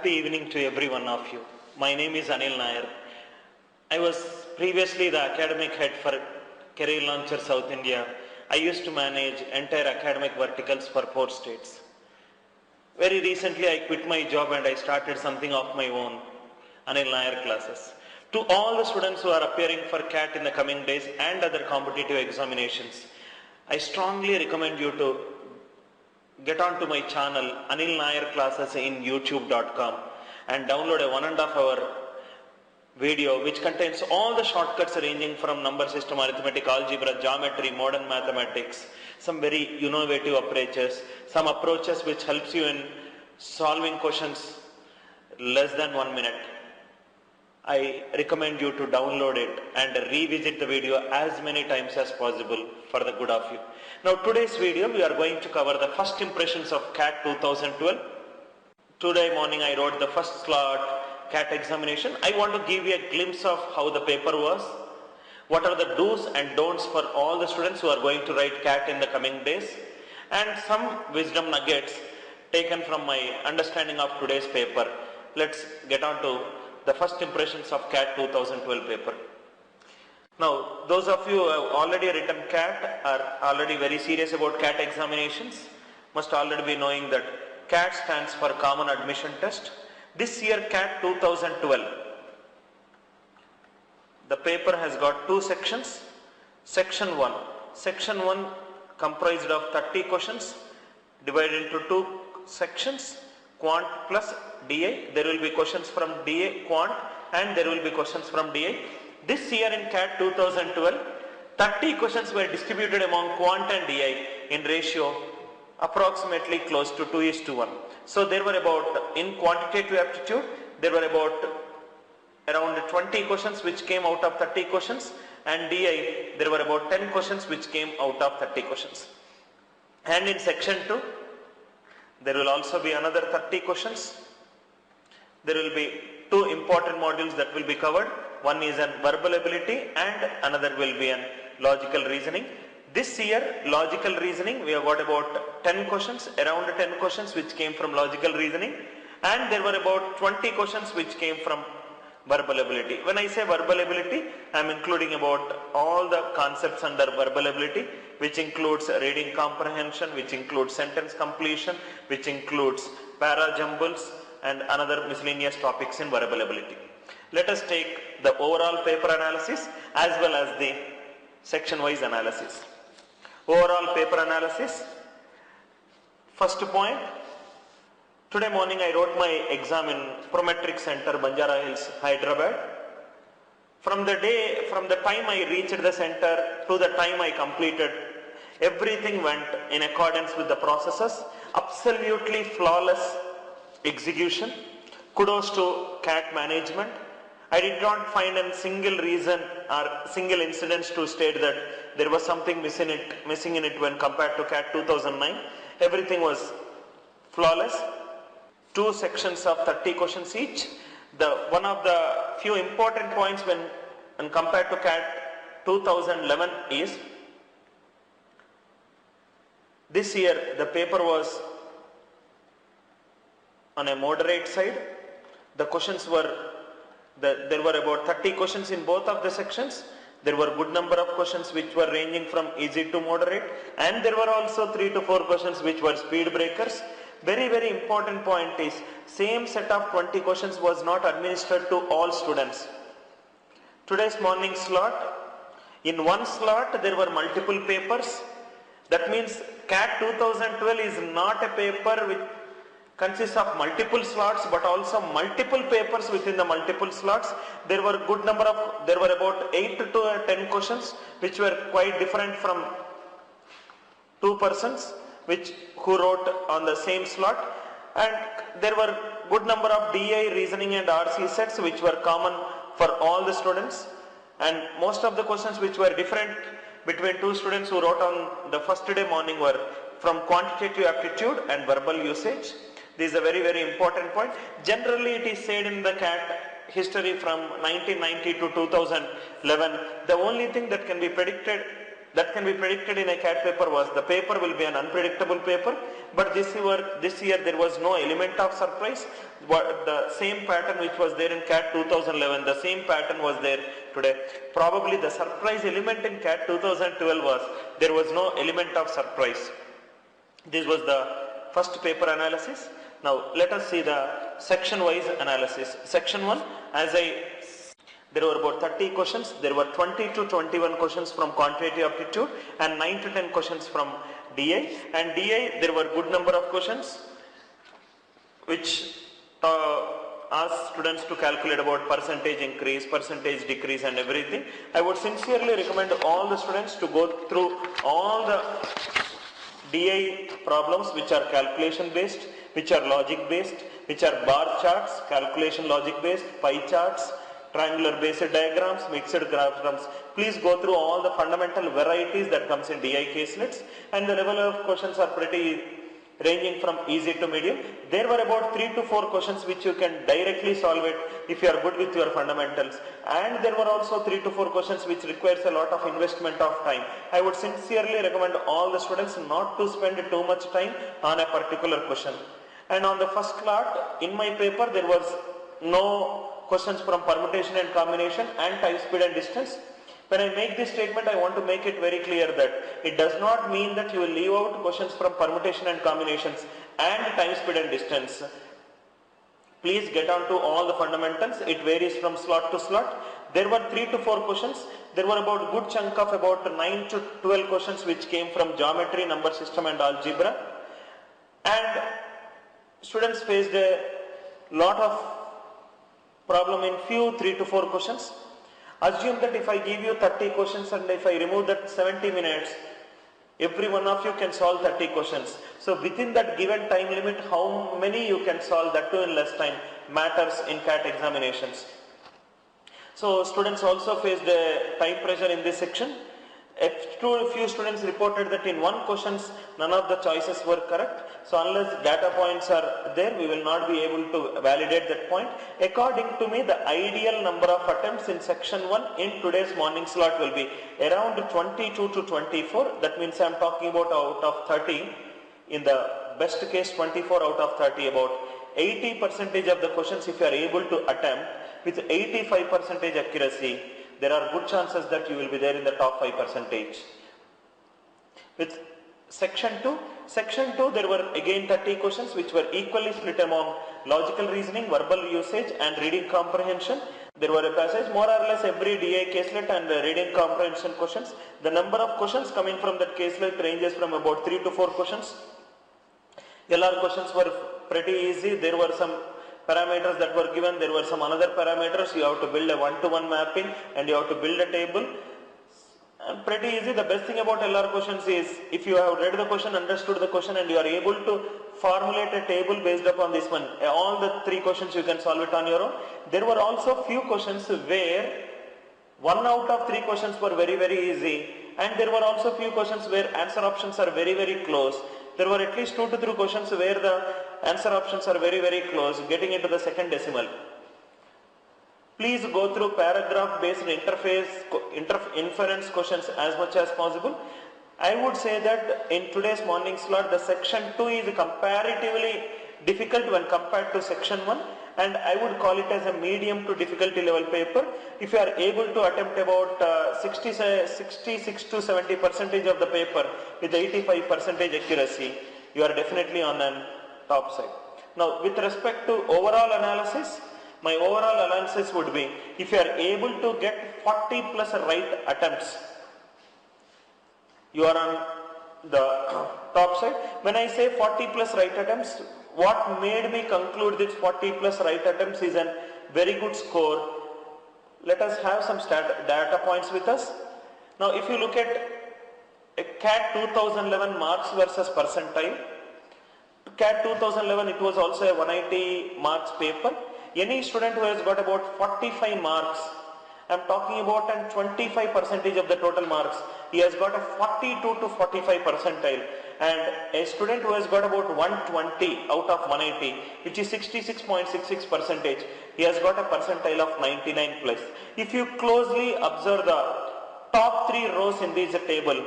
Happy evening to every one of you. My name is Anil Nair. I was previously the academic head for Career Launcher South India. I used to manage entire academic verticals for 4 states. Very recently I quit my job and I started something of my own, Anil Nair classes. To all the students who are appearing for CAT in the coming days and other competitive examinations, I strongly recommend you to get onto my channel Anil Nair classes in youtube.com and download a 1.5 hour video which contains all the shortcuts ranging from number system, arithmetic, algebra, geometry, modern mathematics, some very innovative approaches, some approaches which helps you in solving questions less than 1 minute. I recommend you to download it and revisit the video as many times as possible for the good of you. Now today's video we are going to cover the first impressions of CAT 2012. Today morning I wrote the first slot CAT examination. I want to give you a glimpse of how the paper was. What are the do's and don'ts for all the students who are going to write CAT in the coming days, and some wisdom nuggets taken from my understanding of today's paper. Let's get on to the first impressions of CAT 2012 paper. Now, those of you who have already written CAT are already very serious about CAT examinations, must already be knowing that CAT stands for Common Admission Test. This year CAT 2012, the paper has got 2 sections. Section 1 comprised of 30 questions divided into 2 sections, Quant plus DI. There will be questions from DI Quant and there will be questions from DI. This year in CAT 2012, 30 questions were distributed among Quant and DI in ratio approximately close to 2:1. So there were about, in quantitative aptitude, there were about around 20 questions which came out of 30 questions, and DI there were about 10 questions which came out of 30 questions. And in section 2, there will also be another 30 questions. There will be 2 important modules that will be covered. One is an verbal ability and another will be an logical reasoning. This year, logical reasoning, we have got about 10 questions, around 10 questions which came from logical reasoning, and there were about 20 questions which came from verbal ability. When I say verbal ability, I am including about all the concepts under verbal ability, which includes reading comprehension, which includes sentence completion, which includes para jumbles and another miscellaneous topics in verbal ability. Let us take the overall paper analysis as well as the section wise analysis. Overall paper analysis. First point, today morning I wrote my exam in Prometric Center, Banjara Hills, Hyderabad. From the time I reached the center to the time I completed, everything went in accordance with the processes. Absolutely flawless execution. Kudos to CAT management. I did not find a single reason or single incident to state that there was something missing in it when compared to CAT 2009. Everything was flawless. 2 sections of 30 questions each. One of the few important points when compared to CAT 2011 is, this year the paper was on a moderate side. The questions were, there were about 30 questions in both of the sections. There were good number of questions which were ranging from easy to moderate, and there were also 3 to 4 questions which were speed breakers. Very, very important point is, same set of 20 questions was not administered to all students. Today's morning slot, in one slot there were multiple papers. That means CAT 2012 is not a paper which consists of multiple slots but also multiple papers within the multiple slots. There were about 8 to 10 questions which were quite different from 2 persons who wrote on the same slot, and there were good number of DI, reasoning and RC sets which were common for all the students, and most of the questions which were different between 2 students who wrote on the first day morning were from quantitative aptitude and verbal usage. This is a very, very important point. Generally it is said in the CAT history from 1990 to 2011, the only thing that can be predicted that can be predicted in a CAT paper was the paper will be an unpredictable paper, but this year there was no element of surprise. The same pattern which was there in CAT 2011, the same pattern was there today. Probably the surprise element in CAT 2012 was there was no element of surprise. This was the first paper analysis. Now let us see the section wise analysis. Section 1, there were about 30 questions. There were 20 to 21 questions from quantitative aptitude and 9 to 10 questions from DI. And DI, there were good number of questions which asked students to calculate about percentage increase, percentage decrease and everything. I would sincerely recommend all the students to go through all the DI problems which are calculation based, which are logic based, which are bar charts, calculation logic based, pie charts, triangular based diagrams, mixed diagrams. Please go through all the fundamental varieties that comes in DI caselets, and the level of questions are pretty ranging from easy to medium. There were about 3 to 4 questions which you can directly solve it if you are good with your fundamentals, and there were also 3 to 4 questions which requires a lot of investment of time. I would sincerely recommend all the students not to spend too much time on a particular question. And on the first lot in my paper there was no questions from permutation and combination and time, speed and distance. When I make this statement, I want to make it very clear that it does not mean that you will leave out questions from permutation and combinations and time, speed and distance. Please get on to all the fundamentals. It varies from slot to slot. There were 3 to 4 questions. There were about a good chunk of about 9 to 12 questions which came from geometry, number system and algebra. And students faced a lot of problem in few 3 to 4 questions. Assume that if I give you 30 questions and if I remove that 70 minutes, every one of you can solve 30 questions. So within that given time limit, how many you can solve, that too in less time, matters in CAT examinations. So students also faced a time pressure in this section. A few students reported that in one questions none of the choices were correct. So unless data points are there, we will not be able to validate that point. According to me, the ideal number of attempts in section 1 in today's morning slot will be around 22 to 24. That means I am talking about out of 30. In the best case 24 out of 30, about 80% of the questions if you are able to attempt with 85% accuracy, there are good chances that you will be there in the top 5%. With section 2, there were again 30 questions which were equally split among logical reasoning, verbal usage and reading comprehension. There were a passage more or less every DI caselet and reading comprehension questions. The number of questions coming from that caselet ranges from about 3 to 4 questions. LR questions were pretty easy. There were some parameters that were given, there were some another parameters. You have to build a one-to-one mapping and you have to build a table. And pretty easy. The best thing about LR questions is if you have read the question, understood the question and you are able to formulate a table based upon this one, all the 3 questions you can solve it on your own. There were also few questions where 1 out of 3 questions were very easy, and there were also few questions where answer options are very close. There were at least 2 to 3 questions where the answer options are very close, getting into the second decimal. Please go through paragraph based inference questions as much as possible. I would say that in today's morning slot, the section 2 is comparatively difficult when compared to section 1, and I would call it as a medium to difficulty level paper. If you are able to attempt about 66 to 70% of the paper with 85% accuracy, you are definitely on the top side. Now with respect to overall analysis, my overall analysis would be, if you are able to get 40 plus right attempts, you are on the top side. When I say 40 plus right attempts, what made me conclude that 40 plus right attempts is a very good score? Let us have some data points with us. Now if you look at a CAT 2011 marks versus percentile, CAT 2011 it was also a 180 marks paper. Any student who has got about 45 marks, I am talking about 25% of the total marks, he has got a 42 to 45 percentile, and a student who has got about 120 out of 180, which is 66.66%, he has got a percentile of 99 plus. If you closely observe the top 3 rows in this table,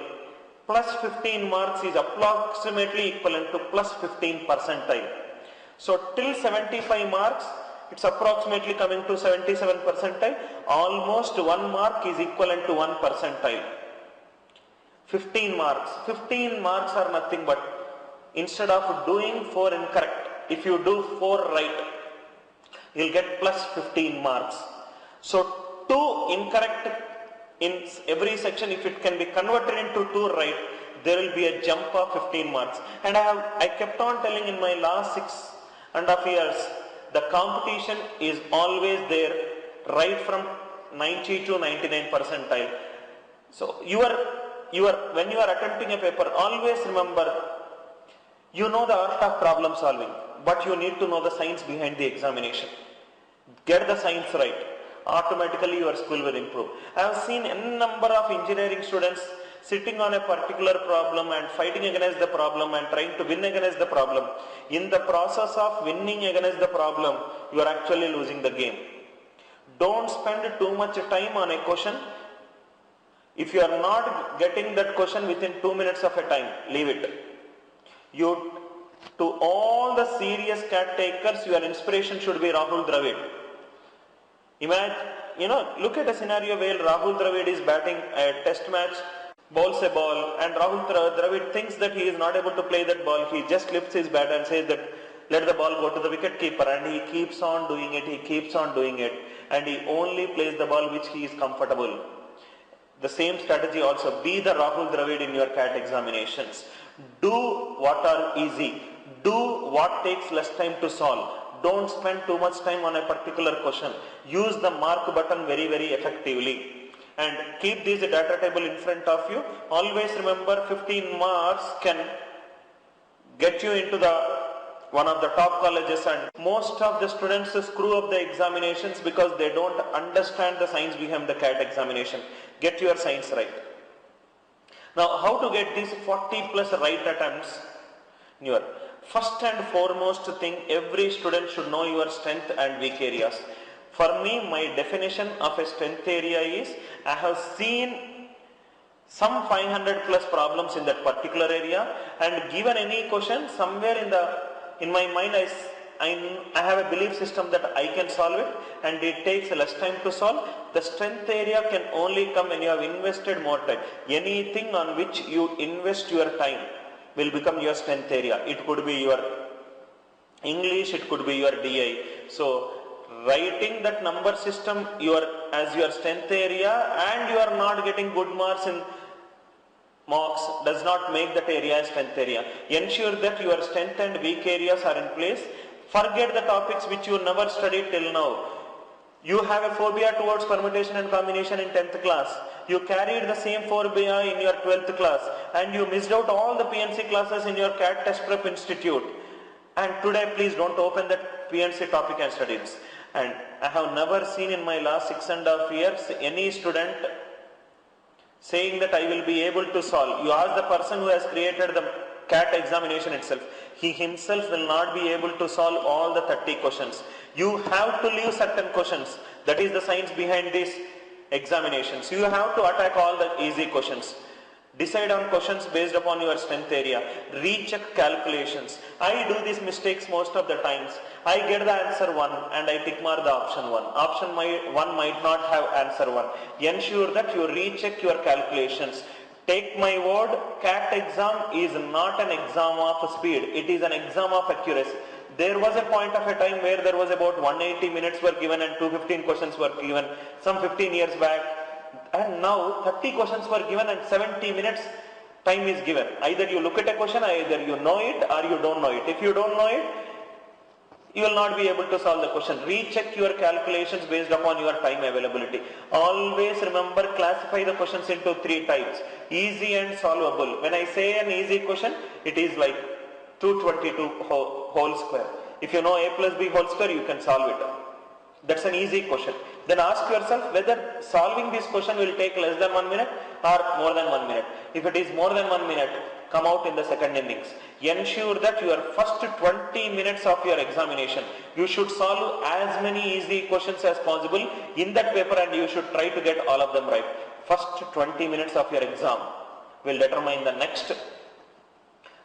plus 15 marks is approximately equivalent to plus 15 percentile. So till 75 marks, it's approximately coming to 77 percentile. Almost 1 mark is equivalent to 1 percentile. 15 marks. 15 marks are nothing but, instead of doing 4 incorrect, if you do 4 right, you'll get plus 15 marks. So 2 incorrect in every section, if it can be converted into 2 right, there will be a jump of 15 marks. And I kept on telling in my last 6.5 years, the competition is always there, right from 90 to 99 percentile. So when you are attempting a paper, always remember, you know the art of problem solving, but you need to know the science behind the examination. Get the science right. Automatically your skill will improve. I have seen a number of engineering students sitting on a particular problem and fighting against the problem and trying to win against the problem. In the process of winning against the problem, you are actually losing the game. Don't spend too much time on a question. If you are not getting that question within 2 minutes of a time, leave it. To all the serious CAT takers, your inspiration should be Rahul Dravid. Imagine, look at a scenario where Rahul Dravid is batting a test match, bowls a ball, and Rahul Dravid thinks that he is not able to play that ball. He just lifts his bat and says that let the ball go to the wicket keeper, and he keeps on doing it, and he only plays the ball which he is comfortable. The same strategy also, be the Rahul Dravid in your CAT examinations. Do what are easy. Do what takes less time to solve. Don't spend too much time on a particular question. Use the mark button very, very effectively. And keep this data table in front of you. Always remember, 15 marks can get you into one of the top colleges, and most of the students screw up the examinations because they don't understand the science behind the CAT examination. Get your science right. Now, how to get these 40 plus right attempts? First and foremost thing, every student should know your strength and weak areas. For me, my definition of a strength area is, I have seen some 500 plus problems in that particular area, and given any question, somewhere in my mind I have a belief system that I can solve it, and it takes less time to solve. The strength area can only come when you have invested more time. Anything on which you invest your time will become your strength area. It could be your English, it could be your DI. So writing that number system as your strength area, and you are not getting good marks in mocks, does not make that area a strength area. Ensure that your strength and weak areas are in place. Forget the topics which you never studied till now. You have a phobia towards permutation and combination in 10th class. You carried the same phobia in your 12th class, and you missed out all the PNC classes in your CAT Test Prep Institute. And today, please don't open that PNC topic and study this. And I have never seen in my last 6.5 years any student saying that I will be able to solve. You ask the person who has created the CAT examination itself. He himself will not be able to solve all the 30 questions. You have to leave certain questions. That is the science behind these examinations. You have to attack all the easy questions. Decide on questions based upon your strength area. Recheck calculations. I do these mistakes most of the times. I get the answer 1 and I tick mark the option 1. Option 1 might not have answer 1. Ensure that you recheck your calculations. Take my word, CAT exam is not an exam of speed. It is an exam of accuracy. There was a point of a time where there was about 180 minutes were given and 215 questions were given some 15 years back. And now 30 questions were given and 70 minutes time is given. Either you look at a question, either you know it or you don't know it. If you don't know it, you will not be able to solve the question. Recheck your calculations based upon your time availability. Always remember, classify the questions into 3 types. Easy and solvable. When I say an easy question, it is like 222 whole square. If you know a plus b whole square, you can solve it. That's an easy question. Then ask yourself whether solving this question will take less than 1 minute or more than 1 minute. If it is more than 1 minute, come out in the second innings. Ensure that your first 20 minutes of your examination, you should solve as many easy questions as possible in that paper, and you should try to get all of them right. First 20 minutes of your exam will determine the next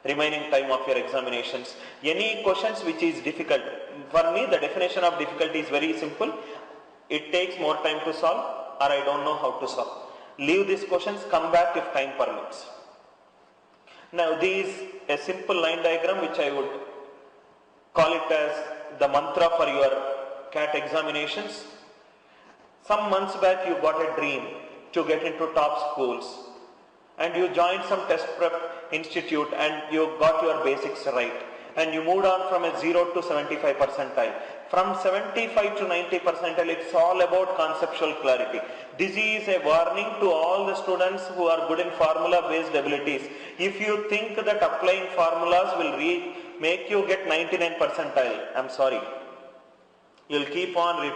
remaining time of your examinations. Any questions which is difficult, for me the definition of difficulty is very simple. It takes more time to solve, or I don't know how to solve. Leave these questions, come back if time permits. Now this is a simple line diagram which I would call it as the mantra for your CAT examinations. Some months back you got a dream to get into top schools, and you joined some test prep institute and you got your basics right, and you moved on from a 0 to 75 percentile. From 75 to 90 percentile, it's all about conceptual clarity. This is a warning to all the students who are good in formula based abilities. If you think that applying formulas will make you get 99 percentile, I'm sorry. You'll keep on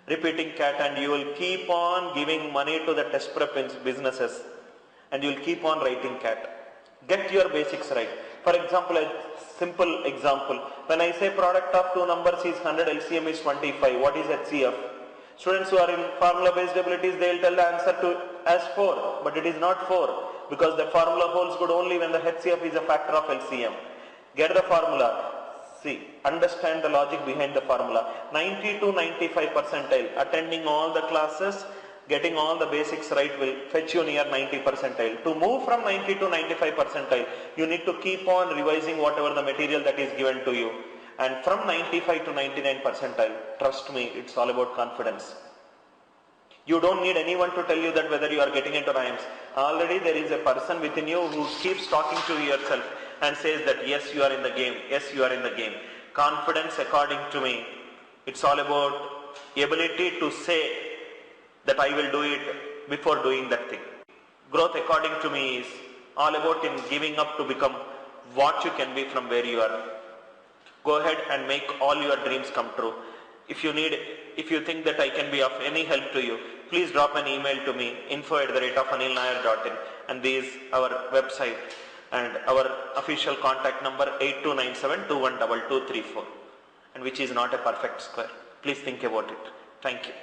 repeating CAT, and you will keep on giving money to the test prep businesses, and you'll keep on writing CAT. Get your basics right. For example, a simple example. When I say product of two numbers is 100, LCM is 25, what is HCF? Students who are in formula based abilities, they will tell the answer to as 4, but it is not 4, because the formula holds good only when the HCF is a factor of LCM. Get the formula. See, understand the logic behind the formula. 90 to 95 percentile, attending all the classes, getting all the basics right will fetch you near 90 percentile. To move from 90 to 95 percentile, you need to keep on revising whatever the material that is given to you. And from 95 to 99 percentile, trust me, it's all about confidence. You don't need anyone to tell you that whether you are getting into rhymes. Already there is a person within you who keeps talking to yourself and says that yes, you are in the game, yes, you are in the game. Confidence, according to me, it's all about ability to say that I will do it before doing that thing. Growth, according to me, is all about in giving up to become what you can be from where you are. Go ahead and make all your dreams come true. If you think that I can be of any help to you, please drop an email to me, info@anilnair.in, and this is our website and our official contact number 8297212234, and which is not a perfect square. Please think about it. Thank you.